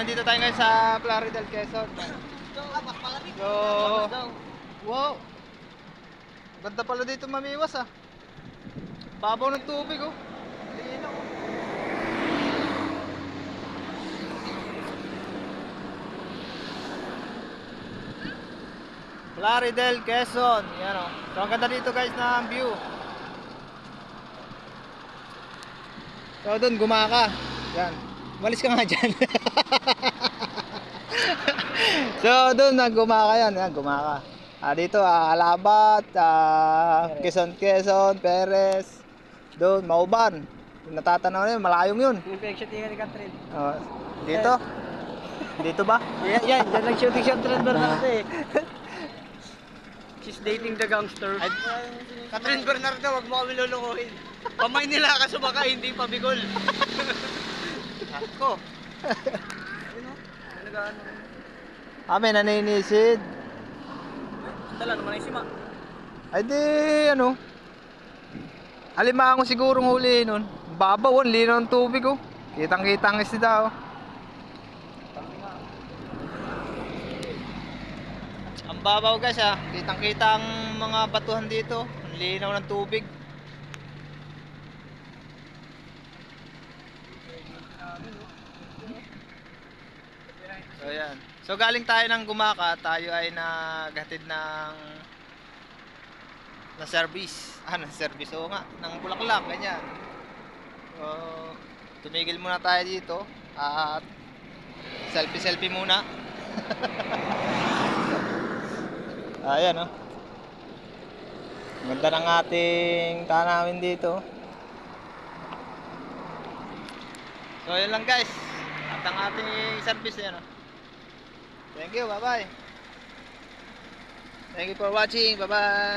nandito tayo ngayon sa Plaridel, Quezon. So, wow. Ganda pala dito mamiwas ah. Babaw ng tubig oh. Plaridel, Quezon. Yan oh. So, ang ganda dito guys na view. So, doon gumaka. Yan. Malis ka nga dyan. So, doon gumaka yan. Yan, gumaka. Dito, Alabat, Quezon, Perez. Doon, Mauban. Yung natatanaw na yun, malayong yun. Yung pag-shooting ni Catherine. Dito? Dito ba? Yan, dyan nag-shooting siya Catherine Bernardo eh. She's dating the gangster. Catherine Bernardo, wag mo kami lulukuhin. Pamay nila ka sumaka, hindi pabigol. Ako. Amin, naninisid. Dala naman ay sima. Ay di, ano? Alimango sigurong huli nun. Babaw, lino ng tubig oh. Kitang-kitang isda oh. Ang babaw guys ah. Kitang-kita ang mga batuhan dito. Ang linaw ng tubig. So yan. So galing tayo ng Gumaka, tayo ay naghatid ng service. Ng service o nga, ng Bulaklak, ganyan. So tumigil muna tayo dito at selfie muna. Ayan oh. Ganda ng ating tanawin dito. So yun lang guys. At ang ating service yan oh. Thank you, bye-bye. Thank you for watching, bye-bye.